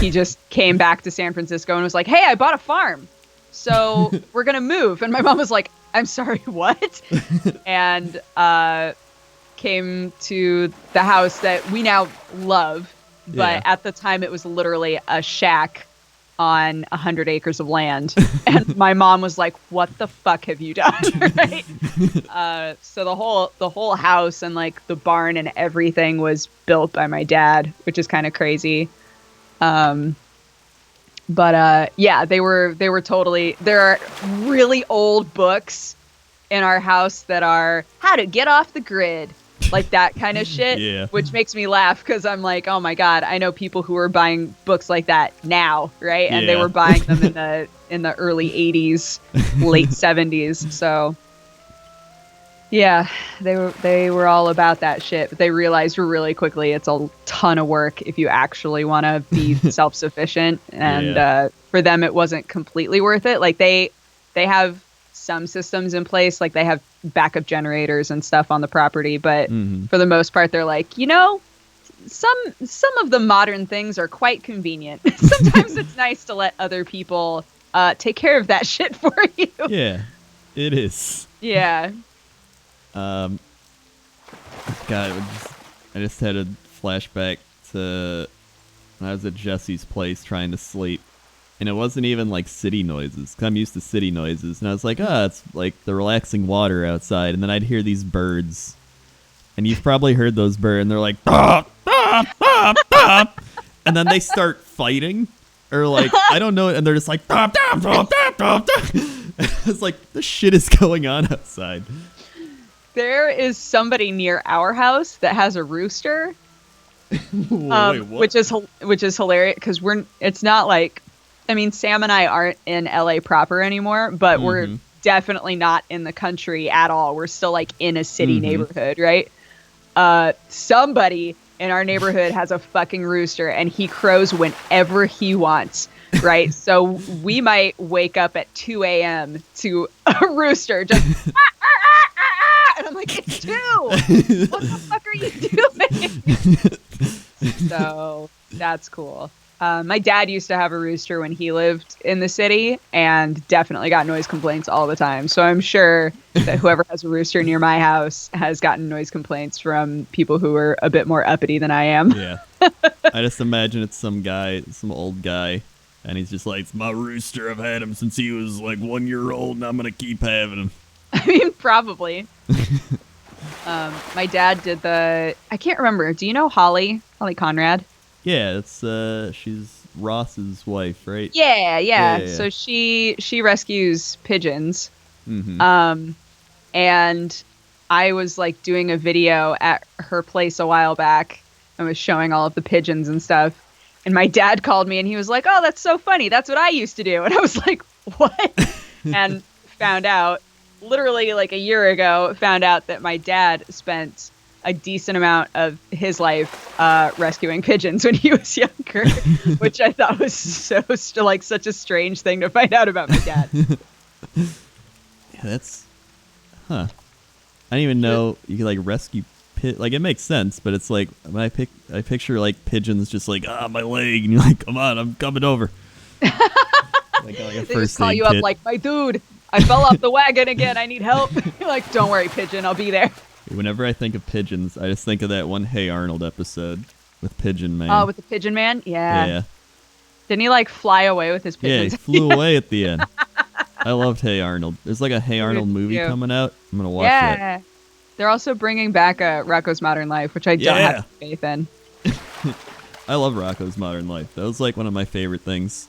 He just came back to San Francisco and was like, hey, I bought a farm, so we're going to move. And my mom was like, I'm sorry, what? And came to the house that we now love, but at the time it was literally a shack on 100 acres of land. And my mom was like, what the fuck have you done? Right? So the whole house and like the barn and everything was built by my dad, which is kind of crazy. But yeah, they were totally. There are really old books in our house that are how to get off the grid, like that kind of shit. Yeah. Which makes me laugh because I'm like, oh my god, I know people who are buying books like that now, right? And they Yeah. were buying them in the early '80s, late '70s. So yeah, they were all about that shit, but they realized really quickly it's a ton of work if you actually want to be self-sufficient, and for them it wasn't completely worth it. Like they have some systems in place, like they have backup generators and stuff on the property, but for the most part they're like, some of the modern things are quite convenient. Sometimes it's nice to let other people take care of that shit for you. Yeah, it is. Yeah. God, I just had a flashback to when I was at Jesse's place trying to sleep, and it wasn't even like city noises. 'Cause I'm used to city noises, and I was like, it's like the relaxing water outside, and then I'd hear these birds, and you've probably heard those birds, and they're like, "Bop, bop, bop, bop," and then they start fighting, or like I don't know, and they're just like, "Bop, bop, bop, bop, bop, bop." It's like this shit is going on outside. There is somebody near our house that has a rooster, Wait, what? which is hilarious because it's not like, I mean, Sam and I aren't in LA proper anymore, but we're definitely not in the country at all. We're still like in a city neighborhood, right? Somebody in our neighborhood has a fucking rooster, and he crows whenever he wants, right? So we might wake up at 2 a.m. to a rooster just and I'm like, it's 2. What the fuck are you doing? So that's cool. My dad used to have a rooster when he lived in the city, and definitely got noise complaints all the time. So I'm sure that whoever has a rooster near my house has gotten noise complaints from people who are a bit more uppity than I am. Yeah. I just imagine it's some old guy, and he's just like, "It's my rooster. I've had him since he was like 1 year old, and I'm going to keep having him." I mean, probably. My dad did I can't remember. Do you know Holly Conrad? Yeah, she's Ross's wife, right? Yeah. So she rescues pigeons. And I was like doing a video at her place a while back and was showing all of the pigeons and stuff. And my dad called me and he was like, "Oh, that's so funny. That's what I used to do." And I was like, "What?" And found out literally like a year ago, found out that my dad spent a decent amount of his life rescuing pigeons when he was younger, which I thought was such a strange thing to find out about my dad. Yeah, that's, I didn't even know you could like rescue like it makes sense, but it's like when I picture like pigeons just like my leg, and you're like, "Come on, I'm coming over." Like a They first just call aid you kit. up like, "My dude, I fell off the wagon again. I need help." You're like, "Don't worry, pigeon. I'll be there." Whenever I think of pigeons, I just think of that one Hey Arnold episode with Pigeon Man. Oh, with the Pigeon Man? Yeah. Didn't he like fly away with his Yeah, pigeons? he flew away at the end. I loved Hey Arnold. There's like a Hey Arnold movie too. coming out. I'm going to watch that. Yeah. They're also bringing back Rocco's Modern Life, which I don't have faith in. I love Rocco's Modern Life. That was like one of my favorite things.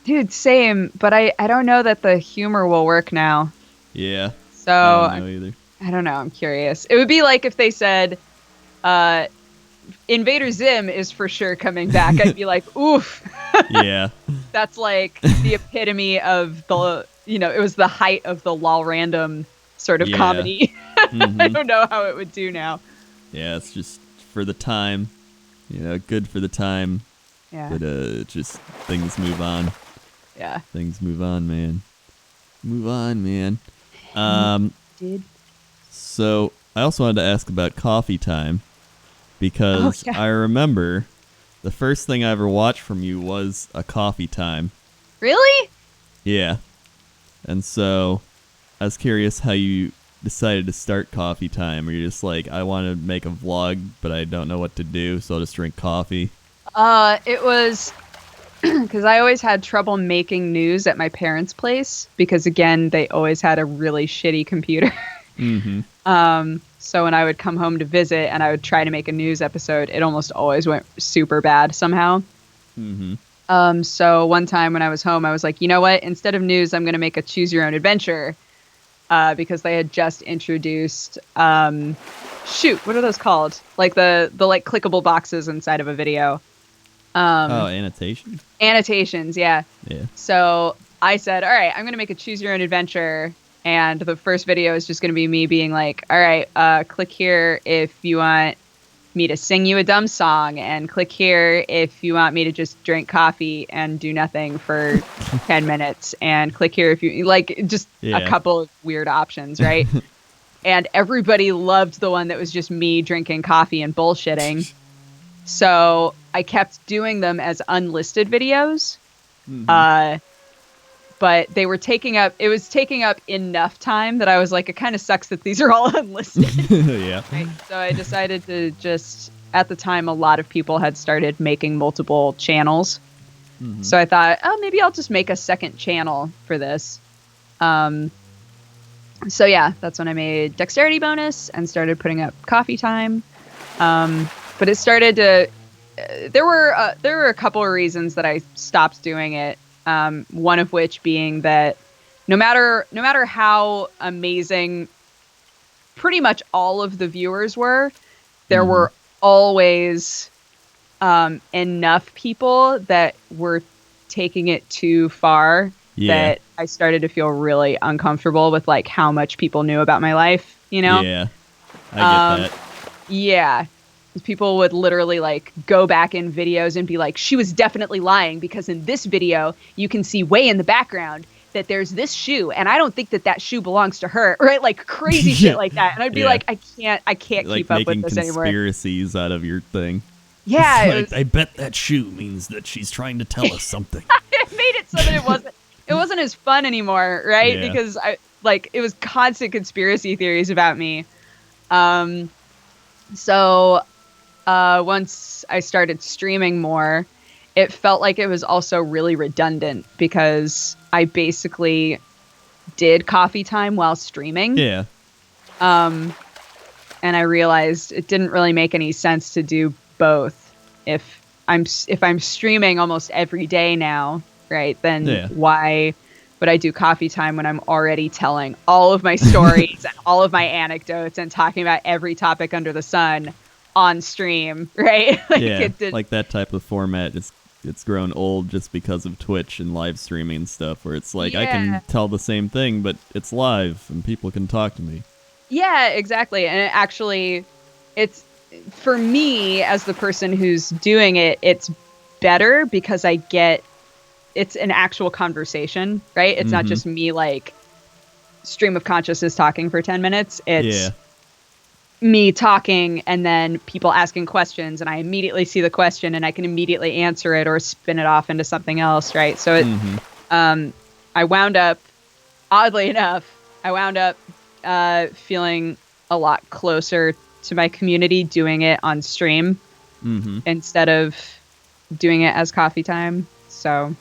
Dude, same, but I don't know that the humor will work now. Yeah. So I don't know either. I don't know. I'm curious. It would be like if they said, Invader Zim is for sure coming back. I'd be like, oof. Yeah. That's like the epitome of it was the height of the lol random sort of comedy. I don't know how it would do now. Yeah, it's just for the time, good for the time. Yeah. But just things move on. Yeah. Things move on, man. Move on, man. Dude. So I also wanted to ask about Coffee Time, because I remember the first thing I ever watched from you was a Coffee Time. Really? Yeah. And so I was curious how you decided to start Coffee Time. Or you're just like, I want to make a vlog, but I don't know what to do, so I'll just drink coffee. It was because I always had trouble making news at my parents' place because, again, they always had a really shitty computer. So when I would come home to visit and I would try to make a news episode, it almost always went super bad somehow. So one time when I was home, I was like, you know what? Instead of news, I'm going to make a choose your own adventure. Because they had just introduced, what are those called? Like the like clickable boxes inside of a video. Annotation? Annotations, yeah. Yeah. So I said, all right, I'm going to make a choose your own adventure. And the first video is just going to be me being like, all right, click here if you want me to sing you a dumb song, and click here if you want me to just drink coffee and do nothing for 10 minutes, and click here if you like just a couple of weird options, right? And everybody loved the one that was just me drinking coffee and bullshitting. So I kept doing them as unlisted videos. But they were taking up enough time that I was like, it kind of sucks that these are all unlisted. Yeah. Right? So I decided to just, at the time, a lot of people had started making multiple channels. So I thought, oh, maybe I'll just make a second channel for this. So yeah, that's when I made Dexterity Bonus and started putting up Coffee Time. But it started to, there were a couple of reasons that I stopped doing it. One of which being that no matter how amazing pretty much all of the viewers were, there were always enough people that were taking it too far that I started to feel really uncomfortable with like how much people knew about my life, you know? Yeah, I get that. Yeah. People would literally like go back in videos and be like, she was definitely lying because in this video you can see way in the background that there's this shoe and I don't think that shoe belongs to her, right? Like crazy shit like that. And I'd be like, I can't like keep up with this anymore. Making conspiracies out of your thing. Yeah. Like, I bet that shoe means that she's trying to tell us something. It made it so that it wasn't as fun anymore, right? Yeah. Because it was constant conspiracy theories about me. So once I started streaming more, it felt like it was also really redundant because I basically did Coffee Time while streaming. Yeah. And I realized it didn't really make any sense to do both. If I'm streaming almost every day now, right, then why would I do Coffee Time when I'm already telling all of my stories and all of my anecdotes and talking about every topic under the sun on stream, right? Like that type of format it's grown old just because of Twitch and live streaming and stuff, where it's like I can tell the same thing, but it's live and people can talk to me. Yeah, exactly. And it's for me as the person who's doing it, it's better because it's an actual conversation, right? It's not just me like stream of consciousness talking for 10 minutes. It's me talking and then people asking questions and I immediately see the question and I can immediately answer it or spin it off into something else, right? So I wound up, oddly enough, feeling a lot closer to my community doing it on stream instead of doing it as Coffee Time. So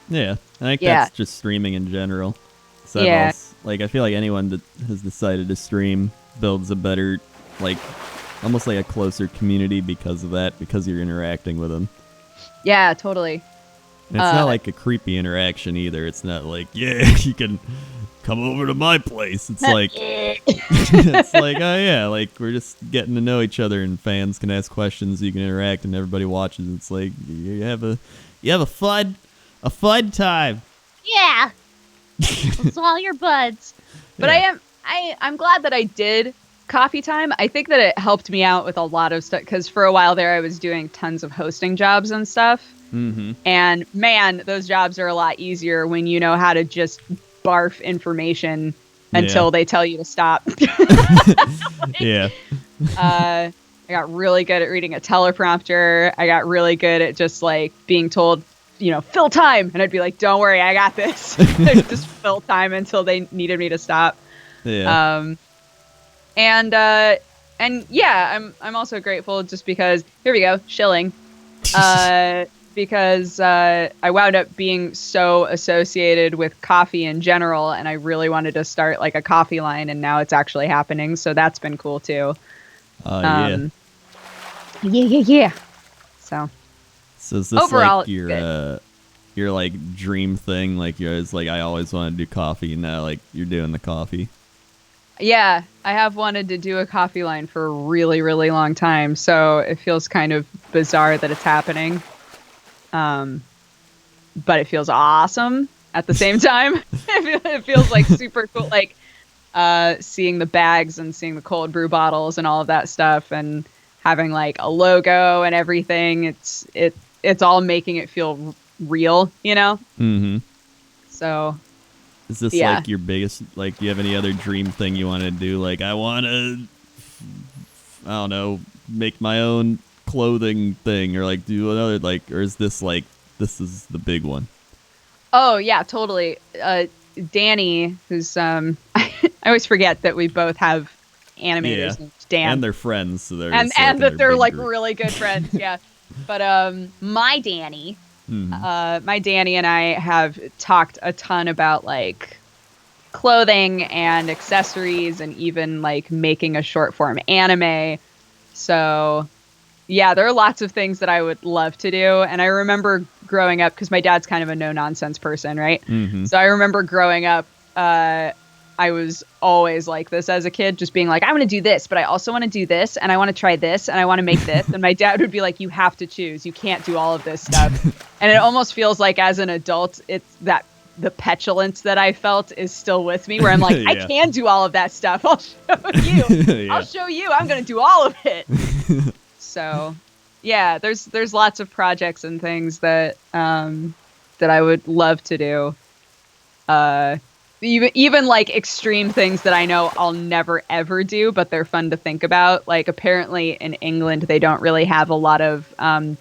yeah, I think that's just streaming in general. So I feel like anyone that has decided to stream builds a better, like almost like a closer community because of that, because you're interacting with them. Yeah, totally. And it's not like a creepy interaction either. It's not like, you can come over to my place. It's like, it's like, oh yeah, like we're just getting to know each other and fans can ask questions, you can interact and everybody watches. It's like you have a fun time. Yeah. It's all your buds. But I'm glad that I did Coffee Time. I think that it helped me out with a lot of stuff because for a while there I was doing tons of hosting jobs and stuff. And man, those jobs are a lot easier when you know how to just barf information until they tell you to stop. I got really good at reading a teleprompter. I got really good at just like being told, fill time. And I'd be like, don't worry, I got this. Just fill time until they needed me to stop. Yeah. I'm also grateful just because here we go, shilling. Because I wound up being so associated with coffee in general, and I really wanted to start like a coffee line, and now it's actually happening. So that's been cool too. Yeah. So is this overall, like your your like dream thing? Like you're always like, I always want to do coffee, and now like you're doing the coffee. Yeah, I have wanted to do a coffee line for a really, really long time, so it feels kind of bizarre that it's happening. But it feels awesome at the same time. It feels like super cool, like seeing the bags and seeing the cold brew bottles and all of that stuff, and having like a logo and everything. It's all making it feel real, you know? Mm-hmm. So is this yeah. like your biggest, like, do you have any other dream thing you want to do? Like, I want to, I don't know, make my own clothing thing, or like do another, like, or is this like, this is the big one? Oh yeah, totally. Danny, who's I always forget that we both have animators named Dan, and they're friends, so they're and that they're like really good friends. Yeah, but my Danny, my Danny and I have talked a ton about like clothing and accessories, and even like making a short form anime. So yeah, there are lots of things that I would love to do. And I remember growing up, because my dad's kind of a no-nonsense person, right? Mm-hmm. So I remember growing up, I was always like this as a kid, just being like, I want to do this, but I also want to do this, and I want to try this, and I want to make this. And my dad would be like, you have to choose. You can't do all of this stuff. And it almost feels like as an adult, it's that the petulance that I felt is still with me, where I'm like, I can do all of that stuff. I'll show you. I'll show you. I'm going to do all of it. So, yeah, there's lots of projects and things that that I would love to do. Even like extreme things that I know I'll never ever do, but they're fun to think about. Like apparently in England they don't really have a lot of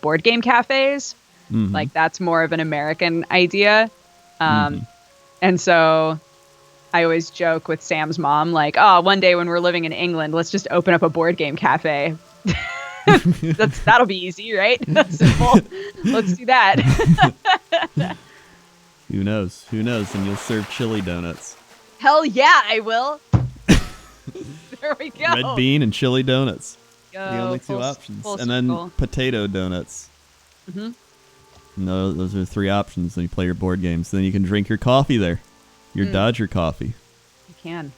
board game cafes. Mm-hmm. Like that's more of an American idea. And so I always joke with Sam's mom, like, oh, one day when we're living in England, let's just open up a board game cafe. That'll be easy, right? That's simple. Let's do that. Who knows? Who knows? And you'll serve chili donuts. Hell yeah, I will. There we go. Red bean and chili donuts. Go, the only two options. And circle. then potato donuts. Mm-hmm. No, those are 3 options when you play your board games. Then you can drink your coffee there. Your Dodger coffee. You can.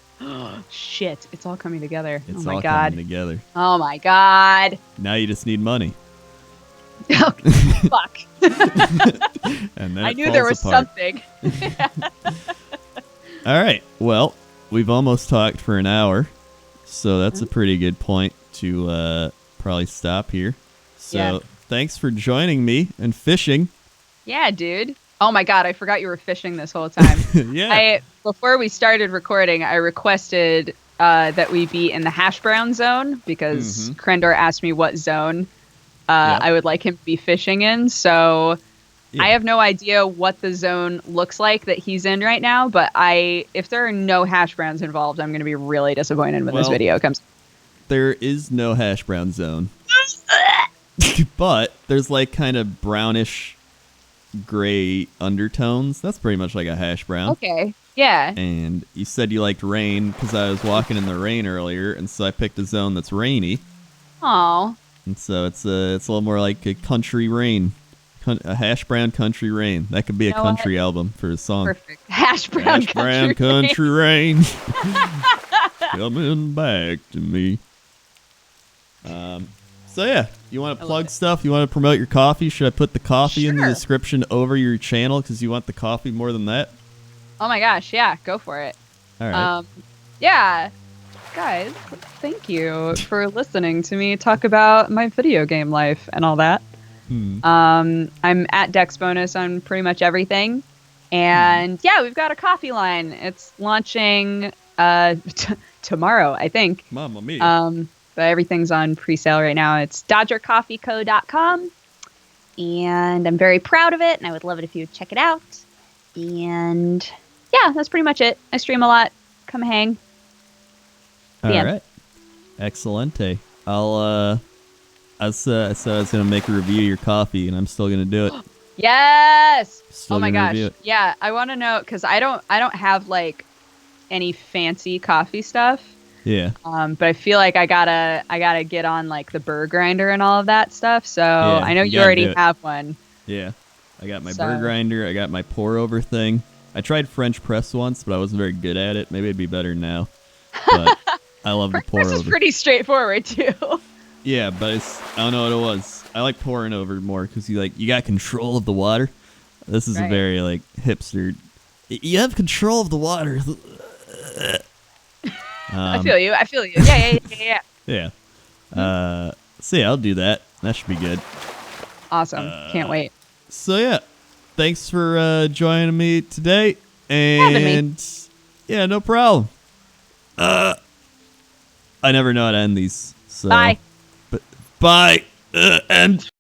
Shit, it's all coming together. It's oh my all god. coming together. Oh my god. Now you just need money. Oh, fuck. And then I knew there was something. All right. Well, we've almost talked for an hour, so that's a pretty good point to probably stop here. So thanks for joining me and fishing. Yeah, dude. Oh my god, I forgot you were fishing this whole time. Yeah. Before we started recording, I requested that we be in the hash brown zone because Crendor asked me what zone I would like him to be fishing in. So I have no idea what the zone looks like that he's in right now, but if there are no hash browns involved, I'm going to be really disappointed when this video comes. There is no hash brown zone. But there's like kind of brownish gray undertones. That's pretty much like a hash brown. Okay. Yeah. And you said you liked rain because I was walking in the rain earlier, and so I picked a zone that's rainy. Aww. And so it's a little more like a country rain, a hash brown country rain. That could be a country album for a song. Perfect. Hash brown country rain. Coming back to me. So yeah, you want to plug stuff? You want to promote your coffee? Should I put the coffee in the description over your channel because you want the coffee more than that? Oh my gosh, yeah, go for it. All right. Yeah, guys, thank you for listening to me talk about my video game life and all that. I'm at Dexbonus on pretty much everything. And yeah, we've got a coffee line. It's launching tomorrow, I think. Mamma mia. But everything's on pre-sale right now. It's DodgerCoffeeCo.com. And I'm very proud of it, and I would love it if you would check it out. And yeah, that's pretty much it. I stream a lot. Come hang. All right. Excellente. I said I was going to make a review of your coffee, and I'm still going to do it. Yes! Still oh my gosh. Review it. Yeah, I want to know, because I don't have, like, any fancy coffee stuff. Yeah. But I feel like I gotta get on like the burr grinder and all of that stuff. So I know you already have one. Yeah. I got my So- burr grinder. I got my pour over thing. I tried French press once, but I wasn't very good at it. Maybe it'd be better now. But I love the pour This is over. pretty straightforward too. Yeah, but I don't know what it was. I like pouring over more because you got control of the water. This is a Right. very like hipster. You have control of the water. I feel you. Yeah. Yeah. So yeah, I'll do that. That should be good. Awesome. Can't wait. So yeah, thanks for joining me today. Having me. And yeah, no problem. I never know how to end these. So. Bye. But bye. And.